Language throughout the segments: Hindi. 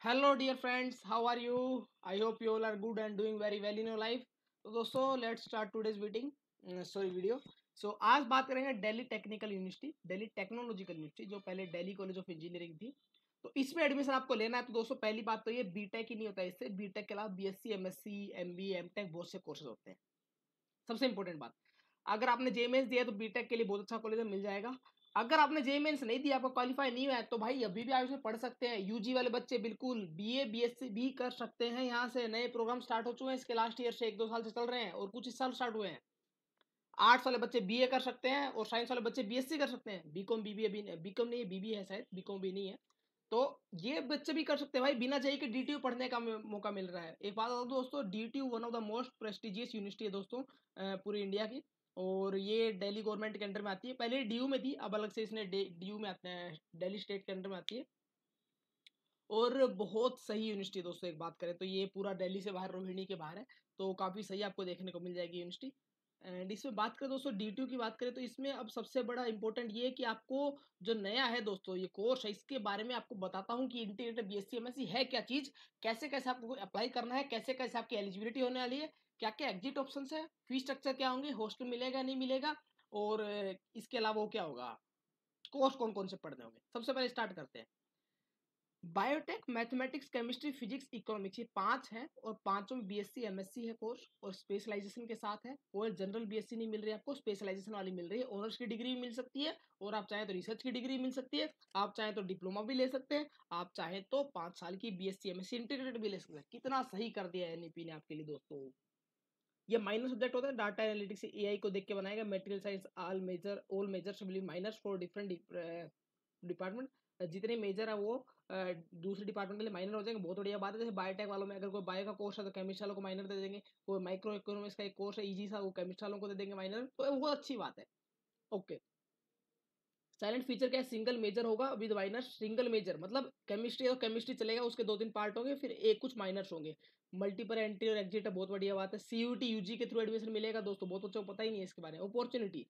Hello dear friends, how are you? I hope you all are good and doing very well in your life. तो दोस्तों, let's start today's meeting sorry video. So आज बात करेंगे Delhi technical university, Delhi technological university, जो पहले दिल्ली कॉलेज ऑफ इंजीनियरिंग थी। तो इसमें एडमिशन आपको लेना है। तो दोस्तों, पहली बात तो ये बीटेक ही नहीं होता है, इससे बीटेक के अलावा बीएससी, एमएससी, एमबीए, एमटेक बहुत से कोर्सेज होते हैं। सबसे इंपॉर्टेंट बात, अगर आपने जेमेंस दिया तो बीटेक के लिए बहुत अच्छा कॉलेज मिल जाएगा। अगर आपने जेमेंस नहीं दिया, आपको क्वालिफाई नहीं हुआ है, तो भाई अभी भी आप इसमें पढ़ सकते हैं। यूजी वाले बच्चे बिल्कुल बीए बीएससी भी कर सकते हैं। यहाँ से नए प्रोग्राम स्टार्ट हो चुके हैं, इसके लास्ट ईयर से 1-2 साल से चल रहे हैं और कुछ इस साल स्टार्ट हुए हैं। आर्ट्स वाले बच्चे बीए कर सकते हैं और साइंस वाले बच्चे बीएससी कर सकते हैं। बीकॉम बीबीए भी, बीकॉम नहीं है, बीबी है शायद, बीकॉम भी नहीं है। तो ये बच्चे भी कर सकते हैं भाई, बिना चाहिए कि डीटीयू पढ़ने का मौका मिल रहा है। एक बात और दोस्तों, DTU one of the most prestigious university है दोस्तों, पूरी इंडिया की। और ये दिल्ली गवर्नमेंट के अंडर में आती है। पहले डीयू में थी, अब अलग से इसने डीयू में आते हैं, दिल्ली स्टेट के अंडर में आती है। और बहुत सही यूनिवर्सिटी दोस्तों, एक बात करें तो ये पूरा दिल्ली से बाहर, रोहिणी के बाहर है। तो काफ़ी सही आपको देखने को मिल जाएगी यूनिवर्सिटी। एंड इसमें बात करें दोस्तों, डी की बात करें तो इसमें अब सबसे बड़ा इंपॉर्टेंट ये है कि आपको जो नया है दोस्तों, ये कोर्स है, इसके बारे में आपको बताता हूँ कि इंटीग्रेटेड बीएससी एमएससी है क्या चीज़, कैसे कैसे आपको अप्लाई करना है, कैसे कैसे आपकी एलिजिबिलिटी होने वाली है, क्या क्या एग्जिट ऑप्शन है, फी स्ट्रक्चर क्या होंगे, हॉस्टल मिलेगा नहीं मिलेगा, और इसके अलावा वो क्या होगा, कोर्स कौन कौन से पढ़ने होंगे। सबसे पहले स्टार्ट करते हैं। Biotech, mathematics, chemistry, physics, economics, ये 5 है और पांचों में बीएससी एमएससी है कोर्स और स्पेशलाइजेशन के साथ है। और जनरल बीएससी नहीं मिल रही है आपको, स्पेशलाइजेशन वाली मिल रही है। ऑनर्स की डिग्री भी मिल सकती है और आप चाहें तो रिसर्च की डिग्री मिल सकती है। आप चाहें तो डिप्लोमा भी ले सकते हैं, आप चाहें तो 5 साल की बीएससी एमएससी इंटीग्रेटेड भी ले सकते हैं। कितना सही कर दिया है एनईपी ने आपके लिए दोस्तों। ये माइनर सब्जेक्ट होता है, डाटा एनालिटिक्स एआई को देख के बनाएगा। Material science all major minors for different department. जितने मेजर है वो दूसरे डिपार्टमेंट के लिए माइनर हो जाएंगे। बहुत बढ़िया बात है। जैसे बायोटेक वालों में अगर कोई बायो का कोर्स है तो केमिस्ट्री वालों को माइनर दे देंगे। कोई माइक्रो इकोनॉमिक्स का एक कोर्स है इजी सा, वो केमिस्ट्री वालों को दे देंगे माइनर। तो वो अच्छी बात है। ओके। साइलेंट फीचर क्या है, सिंगल मेजर होगा विद माइनर। सिंगल मेजर मतलब केमिस्ट्री है तो केमिस्ट्री चलेगा, उसके 2-3 पार्ट होंगे, फिर एक कुछ माइनर्स होंगे। मल्टीपल एंट्री और एग्जिट है, बहुत बढ़िया बात है। सीयूटी यूजी के थ्रू एडमिशन मिलेगा दोस्तों, बहुत बच्चों को पता ही नहीं है इसके बारे में। Opportunity,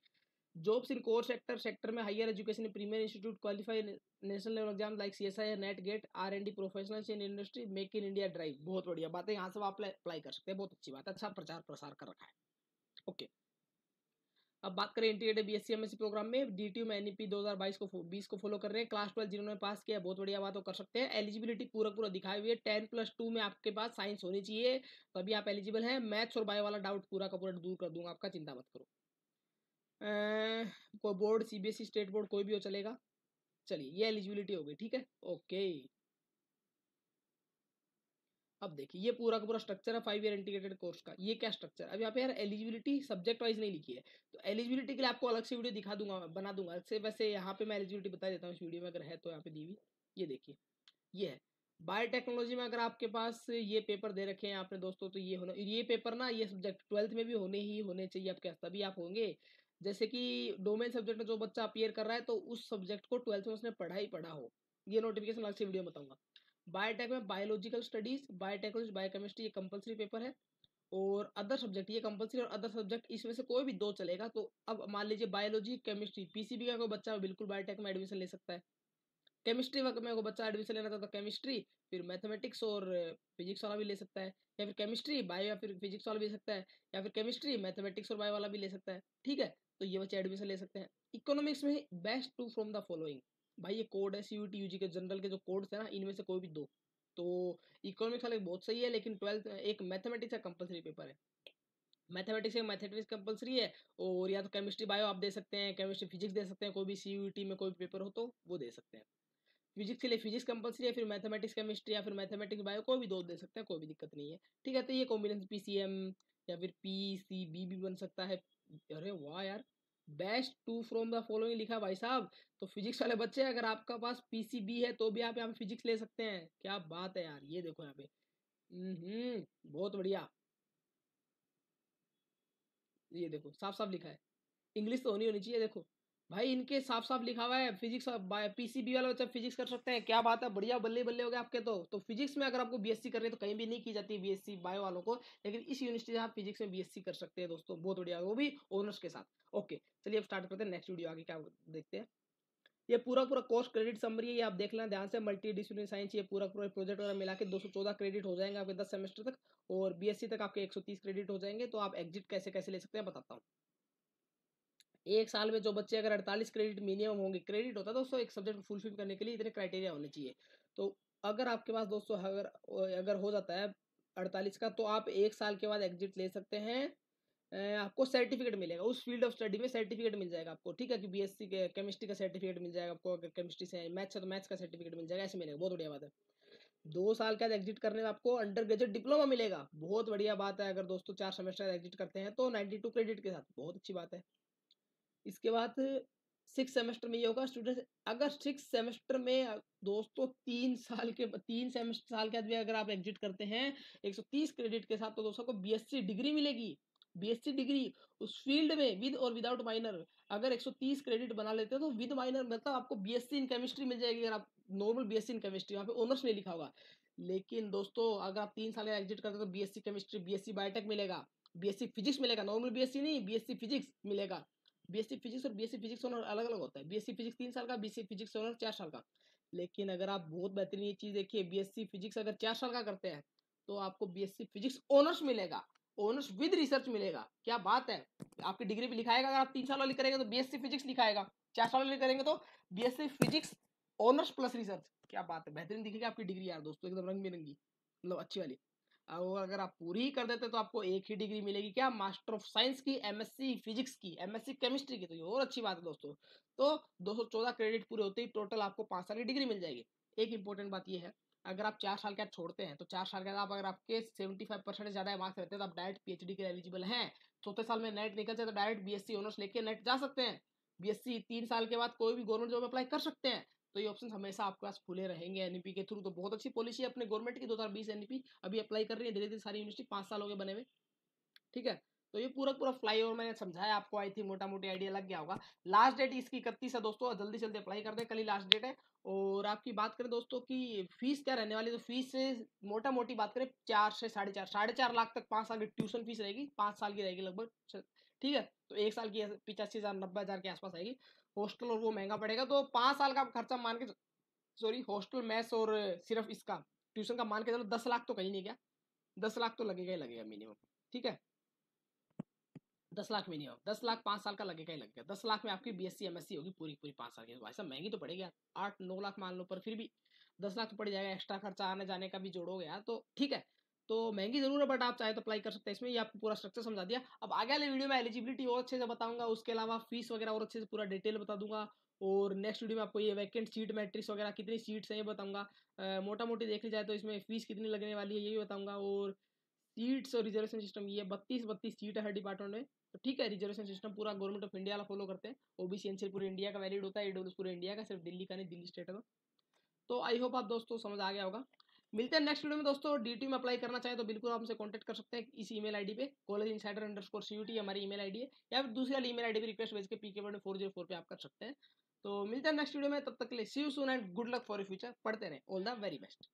jobs in core sector में higher education, premier institute, qualify national level exam like CSI, NET GATE, आर&डी professionals in industry, make in India drive. बहुत बढ़िया बात है, यहाँ से आप अप्लाई कर सकते हैं, बहुत अच्छी बात है, अच्छा प्रचार प्रसार कर रखा है। ओके। अब बात करें इंटीग्रेटेड बीएससी एमएससी प्रोग्राम में, डीटीयू में एनईपी 2022 को फॉलो कर रहे हैं। क्लास 12 जिन्होंने पास किया, बहुत बढ़िया बात, वो कर सकते हैं। एलिजिबिलिटी पूरा पूरा दिखाई हुई है। 10+2 में आपके पास साइंस होनी चाहिए, तभी आप एलिजिबल हैं। मैथ्स और बायो वाला डाउट पूरा का पूरा दूर कर दूंगा आपका, चिंता मत करो। कोई बोर्ड, सीबीएसई, स्टेट बोर्ड, कोई भी हो चलेगा। चलिए, ये एलिजिबिलिटी हो गई, ठीक है। ओके। अब देखिए, ये पूरा का पूरा स्ट्रक्चर है 5 ईयर इंटीग्रेटेड कोर्स का। ये क्या स्ट्रक्चर, अब यहाँ पे यार एलिजिबिलिटी सब्जेक्ट वाइज नहीं लिखी है, तो एलिजिबिलिटी के लिए आपको अलग से वीडियो दिखा दूंगा, बना दूंगा अलग से। वैसे यहाँ पे मैं एलिजिबिलिटी बता देता हूँ इस वीडियो में, अगर है तो यहाँ पे दी हुई। ये देखिए, ये है बायोटेक्नोलॉजी में। अगर आपके पास ये पेपर दे रखे हैं आपने दोस्तों, तो ये होना, ये पेपर ना, ये सब्जेक्ट 12th में भी होने ही होने चाहिए आपके, तभी आप होंगे। जैसे कि डोमेन सब्जेक्ट में जो बच्चा अपीयर कर रहा है, तो उस सब्जेक्ट को 12th में उसने पढ़ा ही पढ़ा हो। ये नोटिफिकेशन अलग से वीडियो में बताऊंगा। बायोटेक में बायोलॉजिकल स्टडीज, बायोटेक्नोलॉजी, बायोकेमिस्ट्री, ये कंपलसरी पेपर है। और अदर सब्जेक्ट, ये कंपलसरी और अदर सब्जेक्ट, इसमें से कोई भी 2 चलेगा। तो अब मान लीजिए बायोलॉजी, केमिस्ट्री, पीसीबी का कोई बच्चा बिल्कुल बायोटेक में एडमिशन ले सकता है। केमिस्ट्री में को बच्चा एडमिशन लेना चाहता है तो केमिस्ट्री, फिर मैथमेटिक्स और फिजिक्स वाला भी ले सकता है, या फिर केमिस्ट्री बायो या फिर फिजिक्स वाला भी ले सकता है, या फिर केमिस्ट्री मैथमेटिक्स और बायो वाला भी ले सकता है, ठीक है। तो ये बच्चे एडमिशन ले सकते हैं। इकोनॉमिक्स में best two from the following, भाई ये कोड है सीयूटी यूजी के जनरल के जो कोड्स है ना, इनमें से कोई भी 2। तो इकोनॉमिक्स वाले बहुत सही है, लेकिन 12th एक मैथमेटिक्स का कंपलसरी पेपर है। मैथमेटिक्स कंपलसरी है। और या तो केमिस्ट्री बायो आप दे सकते हैं, केमिस्ट्री फिजिक्स दे सकते हैं, कोई भी सीयूटी में कोई भी पेपर हो तो वो दे सकते हैं। फिजिक्स के लिए फिजिक्स कंपलसरी है, फिर मैथमेटिक्स केमिस्ट्री या फिर मैथमेटिक्स बायो, कोई भी 2 दे सकते हैं, कोई भी दिक्कत नहीं है, ठीक है। तो ये कॉम्बिनेशन पीसीएम या फिर पीसीबी भी बन सकता है। अरे वाह यार, best two from the following लिखा है भाई साहब। तो फिजिक्स वाले बच्चे, अगर आपका पास पीसीबी है तो भी आप यहाँ पे फिजिक्स ले सकते हैं, क्या बात है यार, ये देखो यहाँ पे। बहुत बढ़िया। ये देखो, साफ साफ लिखा है। इंग्लिश तो होनी होनी चाहिए, देखो भाई, इनके साफ साफ लिखा हुआ है फिजिक्स, पीसीबी वाला बच्चा फिजिक्स कर सकते हैं, क्या बात है, बढ़िया, बल्ले बल्ले हो गए आपके। तो फिजिक्स में अगर आपको बीएससी करनी है तो कहीं भी नहीं की जाती बीएससी बायो वालों को, लेकिन इस यूनिवर्सिटी से आप फिजिक्स में बीएससी कर सकते हैं दोस्तों, बहुत बढ़िया, वो भी ऑनर्स के साथ। ओके, चलिए अब स्टार्ट करते हैं नेक्स्ट वीडियो, आगे क्या देखते हैं। ये पूरा पूरा कोर्स क्रेडिट समरी है, ये आप देख लेना ध्यान से। मल्टी डिसिप्लिनरी साइंस, ये पूरा पूरा प्रोजेक्ट वगैरह मिला के 214 क्रेडिट हो जाएंगे आपके 10 सेमेस्टर तक, और बीएससी तक आपके 130 क्रेडिट हो जाएंगे। तो आप एग्जिट कैसे कैसे ले सकते हैं बताता हूँ। एक साल में जो बच्चे अगर 48 क्रेडिट मिनिमम होंगे, क्रेडिट होता है दोस्तों एक सब्जेक्ट फुलफिल करने के लिए इतने क्राइटेरिया होने चाहिए। तो अगर आपके पास दोस्तों अगर अगर हो जाता है 48 का, तो आप एक साल के बाद एग्जिट ले सकते हैं। आपको सर्टिफिकेट मिलेगा उस फील्ड ऑफ स्टडी में, सर्टिफिकेट मिल जाएगा आपको, ठीक है, कि बीएससी के केमिस्ट्री का सर्टिफिकेट मिल जाएगा आपको, अगर केमिस्ट्री से मैथ्स है तो मैथ्स का सर्टिफिकेट मिल जाएगा, ऐसे मिलेगा। बहुत बढ़िया बात है। 2 साल के बाद एग्जिट करने में आपको अंडर ग्रेजुएट डिप्लोमा मिलेगा, बहुत बढ़िया बात है। अगर दोस्तों 4 सेमेस्टर एग्जिट करते हैं तो 92 क्रेडिट के साथ, बहुत अच्छी बात है। इसके बाद 6 सेमेस्टर में ये होगा स्टूडेंट, अगर 6 सेमेस्टर में दोस्तों 3 सेमेस्टर साल के बाद भी अगर आप एग्जिट करते हैं 130 क्रेडिट के साथ, तो दोस्तों को बीएससी डिग्री मिलेगी। बीएससी डिग्री उस फील्ड में विद और विदाउट माइनर, अगर 130 क्रेडिट बना लेते हैं तो विद माइनर मतलब आपको बीएससी इन केमिस्ट्री मिल जाएगी। अगर आप नॉर्मल बीएससी इन केमिस्ट्री, वहाँ पे ऑनर्स में लिखा होगा। लेकिन दोस्तों अगर आप 3 साल का एग्जिट करते हैं तो बीएससी केमिस्ट्री, बीएससी बायोटेक मिलेगा, बीएससी फिजिक्स मिलेगा, नॉर्मल बीएससी नहीं, बीएससी फिजिक्स मिलेगा। बीएससी फिजिक्स और बीएससी फिजिक्स ऑनर अलग अलग होता है। बीएससी फिजिक्स 3 साल का, बीएससी फिजिक्स ऑनर 4 साल का। लेकिन अगर आप बहुत बेहतरीन ये चीज देखिए, बीएससी फिजिक्स अगर 4 साल का करते हैं तो आपको बीएससी फिजिक्स ऑनर्स मिलेगा, ऑनर्स विद रिसर्च मिलेगा। क्या बात है। आपकी डिग्री भी लिखाएगा, अगर आप 3 साल वाली करेंगे तो बीएससी फिजिक्स लिखाएगा, 4 साल वाली करेंगे तो BSc physics honours plus research. क्या बात है, बेहतरीन दिखेगी आपकी डिग्री यार दोस्तों, एकदम रंग बिरंगी, मतलब अच्छी वाली। और अगर आप पूरी ही कर देते तो आपको एक ही डिग्री मिलेगी, क्या, मास्टर ऑफ साइंस की, एमएससी फिजिक्स की, एमएससी केमिस्ट्री की। तो ये और अच्छी बात है दोस्तों। तो 214 क्रेडिट पूरे होते ही टोटल आपको 5 साल की डिग्री मिल जाएगी। एक इंपॉर्टेंट बात ये है, अगर आप 4 साल के बाद छोड़ते हैं तो 4 साल के बाद आप, अगर आपके 75% से ज्यादा मार्क्स रहते हैं तो आप डायरेक्ट पीएचडी के एलिजिबल हैं। चौथे साल में नेट निकल जाए तो डायरेक्ट बीएससी ऑनर्स लेके नेट जा सकते हैं। बीएससी 3 साल के बाद कोई भी गवर्नमेंट जॉब अप्लाई कर सकते हैं। तो ये ऑप्शन हमेशा आपके पास खुले रहेंगे एनईपी के थ्रू। तो बहुत अच्छी पॉलिसी है अपने गवर्नमेंट की, 2020 एनईपी अभी अप्लाई कर रही है धीरे धीरे सारी यूनिवर्सिटी, 5 साल हो गए बने हुए, ठीक है। तो ये पूरा पूरा फ्लाई ओवर मैंने समझाया आपको, आई थी मोटा मोटी आइडिया लग गया होगा। लास्ट डेट इसकी 31 है दोस्तों, जल्दी जल्दी अप्लाई कर दे, कल ही लास्ट डेट है। और आपकी बात करें दोस्तों की फीस क्या रहने वाली, तो फीस से मोटा मोटी बात करें 4 से 4.5 लाख तक 5 साल की ट्यूशन फीस रहेगी, 5 साल की रहेगी लगभग, ठीक है। तो एक साल की 85,000 90,000 के आसपास आएगी। हॉस्टल और वो महंगा पड़ेगा, तो 5 साल का खर्चा मान के, सॉरी हॉस्टल मैस और सिर्फ इसका ट्यूशन का मान के चलो 10 लाख तो कहीं नहीं गया, 10 लाख तो लगेगा ही लगेगा मिनिमम, ठीक है। 10 लाख मिनिमम, 10 लाख 5 साल का लगेगा ही लगेगा। 10 लाख में आपकी बीएससी एमएससी होगी पूरी पूरी 5 साल की। भाई साहब महंगी तो पड़ेगी यार, 8-9 लाख मान लो, पर फिर भी 10 लाख तो पड़ जाएगा, एक्स्ट्रा खर्चा आने जाने का भी जोड़ोगे यार, तो ठीक है। तो महंगी जरूर है, बट आप चाहे तो अप्लाई कर सकते हैं इसमें। ये आपको पूरा स्ट्रक्चर समझा दिया। अब आगे वाले वीडियो में एलिजिबिलिटी और अच्छे से बताऊंगा, उसके अलावा फीस वगैरह और अच्छे से पूरा डिटेल बता दूंगा। और नेक्स्ट वीडियो में आपको ये वैकेंट सीट मैट्रिक्स वगैरह कितनी सीट्स हैं ये बताऊंगा। मोटा मोटी देखी जाए तो इसमें फीस कितनी लगने वाली है ये भी बताऊंगा। और सीट्स और रिजर्वेशन सिस्टम, ये 32 सीट है हर डिपार्टमेंट में, तो ठीक है। रिजर्वेशन सिस्टम पूरा गवर्नमेंट ऑफ इंडिया वाला फॉलो करते हैं। ओबीसी एनसीएल पूरे इंडिया का वैलिड होता है, ईडब्ल्यूएस पूरे इंडिया का, सिर्फ दिल्ली का नहीं, दिल्ली स्टेट का। तो आई होप आप दोस्तों समझ आ गया होगा। मिलते हैं नेक्स्ट वीडियो में दोस्तों। डीटी में अप्लाई करना चाहे तो बिल्कुल आप हमसे कांटेक्ट कर सकते हैं इस ईमेल आईडी पे, collegeinsider_CUT हमारी ईमेल आईडी है, या फिर दूसरी वाली ईमेल आईडी पे रिक्वेस्ट भेज के pk404 पे आप कर सकते हैं। तो मिलते हैं नेक्स्ट वीडियो में, तब तक के लिए see you soon and good luck for your future. पढ़ते रहें, ऑल द वेरी बेस्ट।